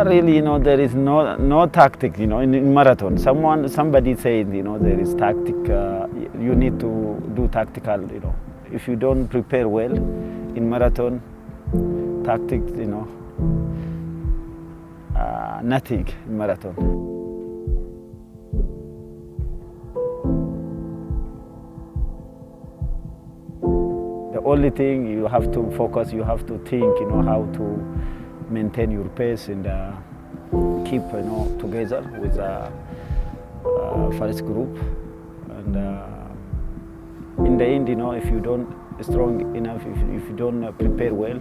Really, there is no tactic, in marathon. Somebody said, there is tactic. You need to do tactical, If you don't prepare well in marathon, tactics, nothing in marathon. The only thing you have to focus, you have to think, how to maintain your pace and keep, together with the first group. And in the end, if you don't strong enough, if you don't prepare well,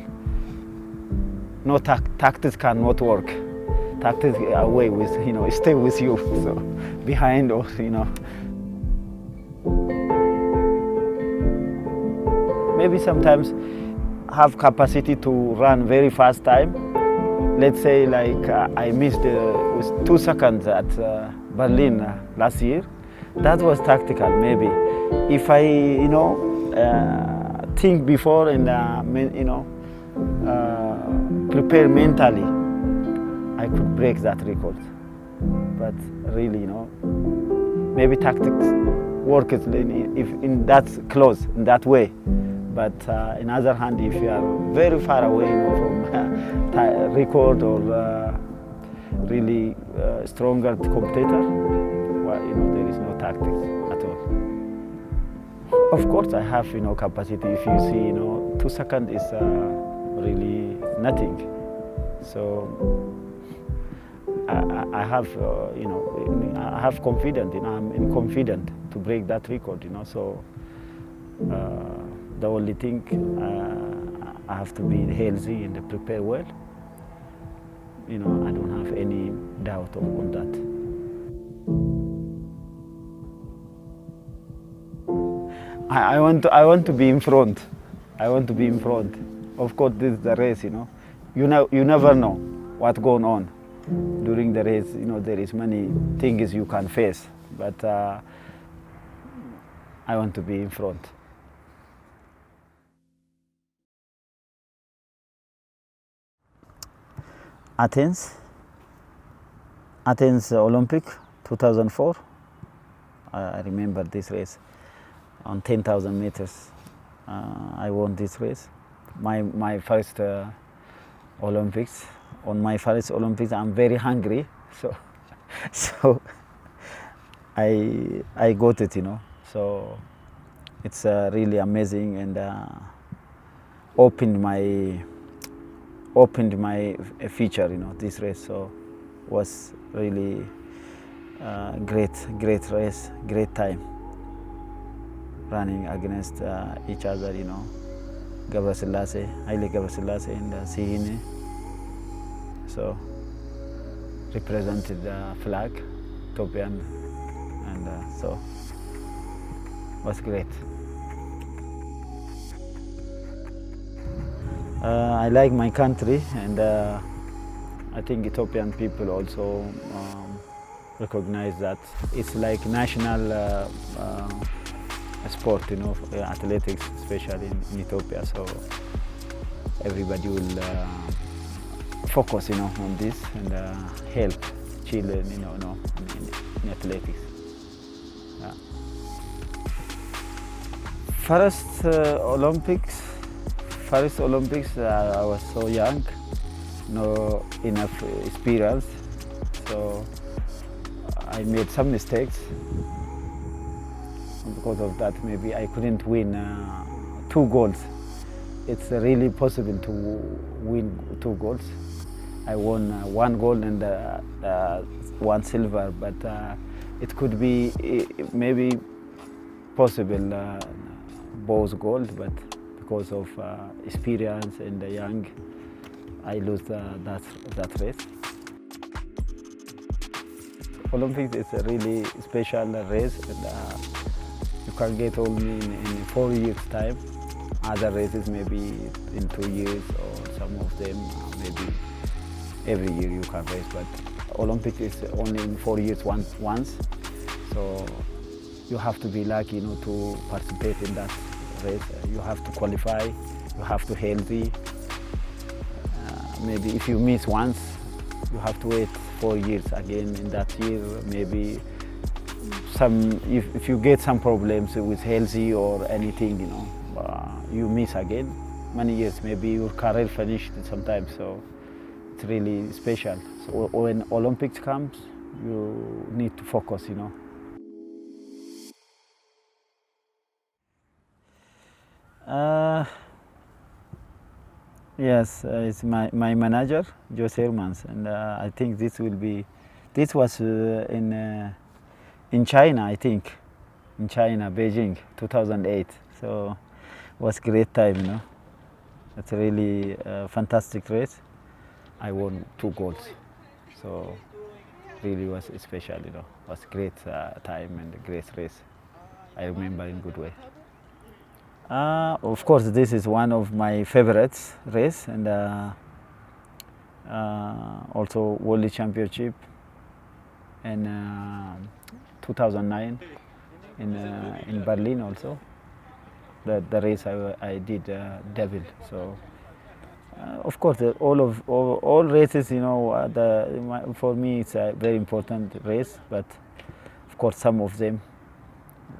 no tactics cannot work. Tactics are away with, stay with you, so behind or, Maybe sometimes have capacity to run very fast time. Let's say like I missed with 2 seconds at Berlin last year. That was tactical maybe. If I, think before and, prepare mentally, I could break that record. But really, maybe tactics work if in that close, in that way. But on the other hand, if you are very far away from record or really stronger competitor, well, there is no tactics at all. Of course, I have capacity. If you see, 2 seconds is really nothing. So I have, I have confidence. I'm confident to break that record. So. The only thing, I have to be healthy and prepare well. I don't have any doubt on that. I want to be in front. I want to be in front. Of course, this is the race. You never know what's going on during the race. There is many things you can face, but I want to be in front. Athens Olympic 2004. I remember this race on 10,000 meters. I won this race. My first Olympics. On my first Olympics, I'm very hungry, so I got it, So it's really amazing and opened my future, this race. So was really great race, great time. Running against each other, Haile Gebrselassie and Sihine. So represented the flag, Ethiopian, and so was great. I like my country, and I think Ethiopian people also recognize that it's like national sport, athletics, especially in Ethiopia. So everybody will focus, on this and help children, in athletics. Yeah. First Olympics, I was so young, no enough experience, so I made some mistakes. Because of that, maybe I couldn't win 2 golds. It's really possible to win 2 golds. I won 1 gold and 1 silver, but it could be maybe possible both gold, but because of experience and young, I lose that race. Olympics is a really special race, and you can get only in 4 years' time. Other races maybe in 2 years, or some of them maybe every year you can race. But Olympics is only in 4 years once. So you have to be lucky, to participate in that race. You have to qualify. You have to healthy. Maybe if you miss once, You have to wait 4 years again. In that year, maybe if you get some problems with healthy or anything, you miss again many years. Maybe your career finished sometimes. So it's really special. So when Olympics comes, you need to focus. Yes, it's my manager, Jose Hermans, and I think this was in China, I think, in China, Beijing, 2008. So it was great time. It's a really fantastic race. I won 2 golds, so really was special. It was great time and a great race. I remember in good way. Of course, this is one of my favorites race, and also World Championship in 2009 in Berlin also. The race I did devil. So of course, all races, for me it's a very important race, but of course some of them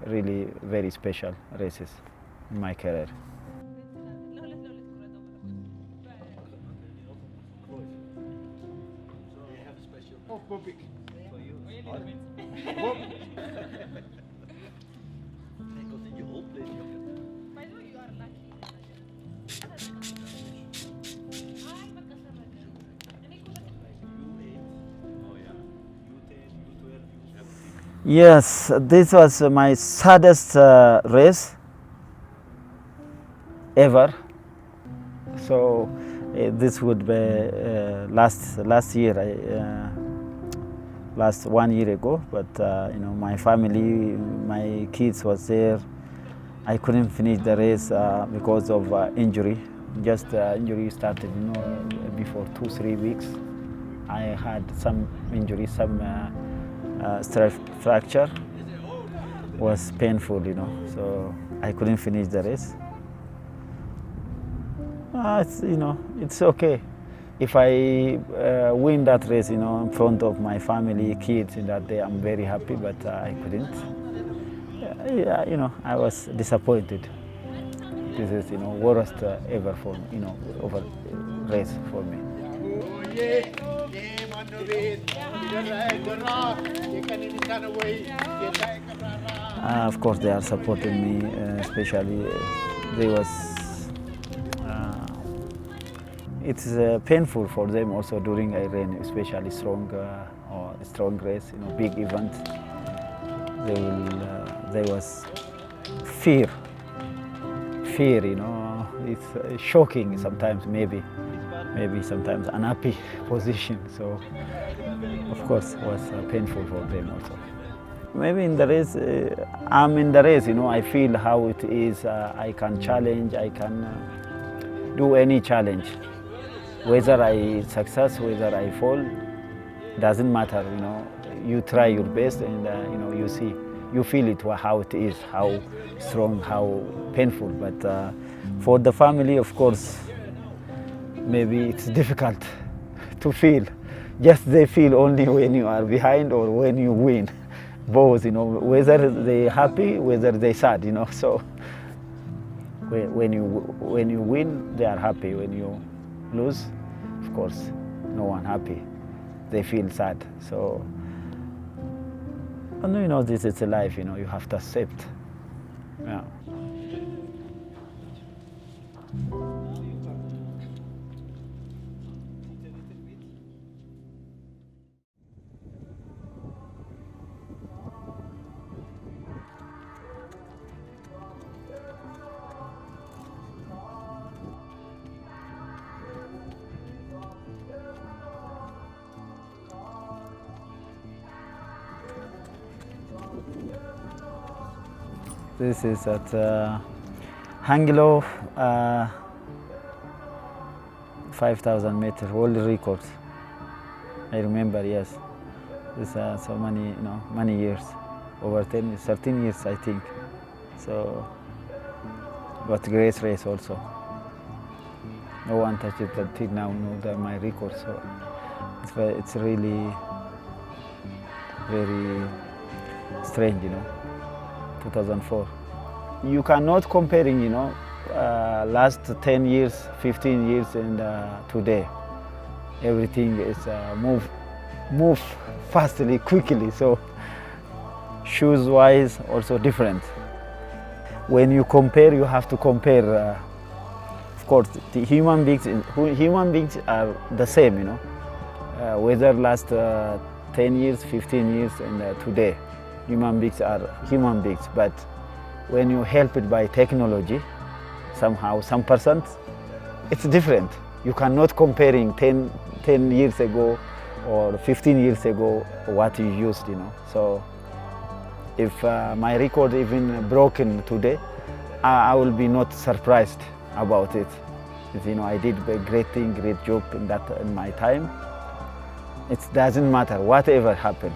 really very special races in my career. Yes, this was my saddest race ever. So this would be last year, last 1 year ago. But my family, my kids was there. I couldn't finish the race because of injury. Just injury started, before 2-3 weeks. I had some injury, some fracture. Was painful, so I couldn't finish the race. It's okay. If I win that race, in front of my family, kids, in that day, I'm very happy. But I couldn't. I was disappointed. This is, worst ever for over race for me. Of course, they are supporting me, especially it's painful for them also during Iran, especially strong race, big event. There was fear, it's shocking sometimes, maybe sometimes unhappy position. So of course it was painful for them also. Maybe in the race, I'm in the race, I feel how it is. I can challenge, I can do any challenge. Whether I success, whether I fall, doesn't matter, You try your best and, you see, you feel it, how it is, how strong, how painful. But for the family, of course, maybe it's difficult to feel. Just they feel only when you are behind or when you win. Both, whether they happy, whether they sad, So when you win, they are happy. When you lose, of course, no one happy. They feel sad. So this is a life. You have to accept. Yeah. This is at Hanglo, 5,000 meters world record. I remember, yes. This so many years, over 13 years, I think. So, but great race also. No one touched it until now. My record. So It's really very strange, 2004. You cannot comparing, last 10 years, 15 years, and today. Everything is move fastly, quickly. So shoes-wise, also different. When you compare, you have to compare. Of course, the human beings are the same, whether last 10 years, 15 years, and today, human beings are human beings. But when you help it by technology, somehow, some percent, it's different. You cannot comparing 10 years ago or 15 years ago what you used, So if my record even broken today, I will be not surprised about it. I did a great thing, great job in my time. It doesn't matter, whatever happened.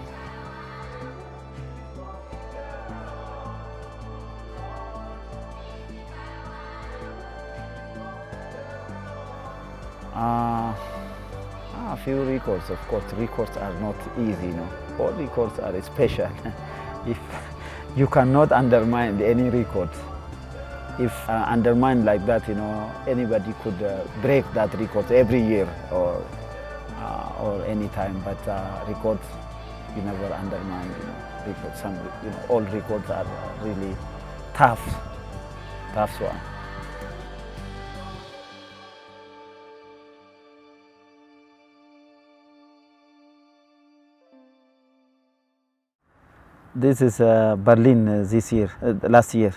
A few records, of course. Records are not easy, All records are special. If you cannot undermine any record, if undermined like that, anybody could break that record every year or any time. But records, you never undermine. Records. All records are really tough one. This is Berlin this year, last year.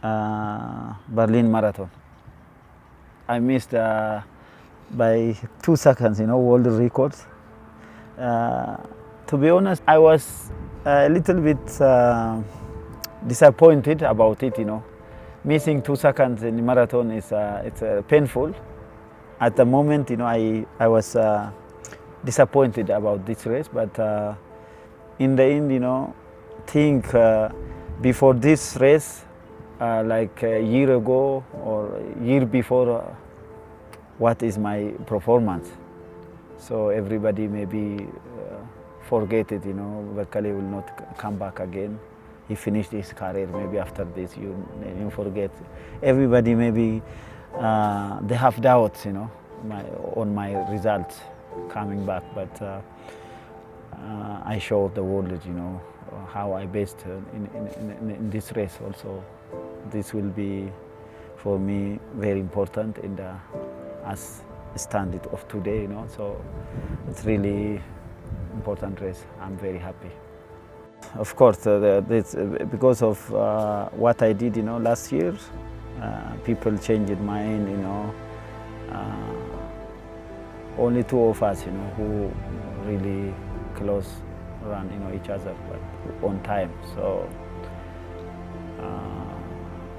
Berlin Marathon. I missed by 2 seconds, world records. To be honest, I was a little bit disappointed about it, Missing 2 seconds in marathon is it's painful. At the moment, I was disappointed about this race, but in the end, think before this race, like a year ago or a year before, what is my performance? So everybody maybe forget it, Bekele will not come back again. He finished his career, maybe after this you forget. Everybody maybe, they have doubts, on my results coming back, but I showed the world, how I best in this race also. This will be, for me, very important in the as standard of today, So it's really important race. I'm very happy. Of course, because of what I did, last year, people changed mind, only 2 of us, who really close run, each other, but on time. So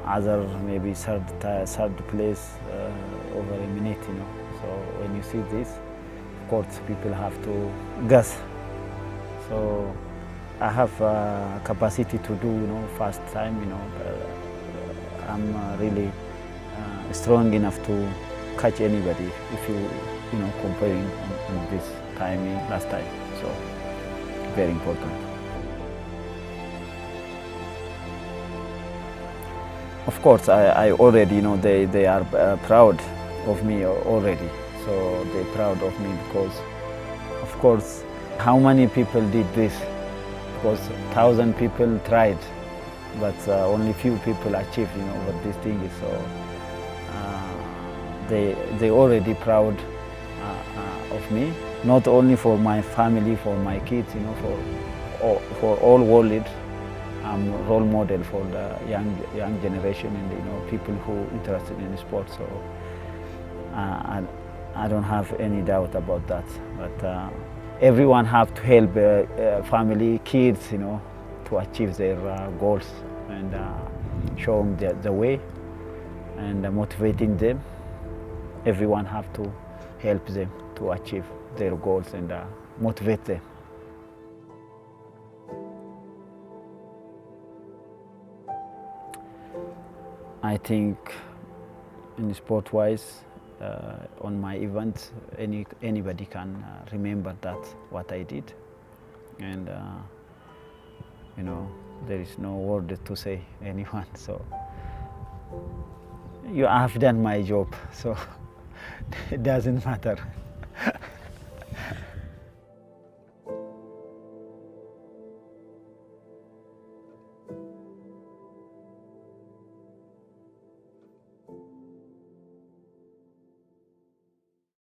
other maybe third place over a minute, So when you see this, of course, people have to guess. So I have capacity to do, fast time, I'm really strong enough to catch anybody if you, comparing on this timing last time. So very important. Of course, I already, they are proud of me already. So they're proud of me because, of course, how many people did this? Because 1,000 people tried, but only few people achieved, what this thing is. So they already proud of me, not only for my family, for my kids, for all world. I'm a role model for the young generation and people who are interested in sports. So I don't have any doubt about that. But everyone have to help family, kids, to achieve their goals and show them the way and motivating them. Everyone have to help them to achieve their goals and motivate them. I think in sport-wise, on my event, anybody can remember that what I did, and you know, there is no word to say anyone. So you have done my job, so it doesn't matter.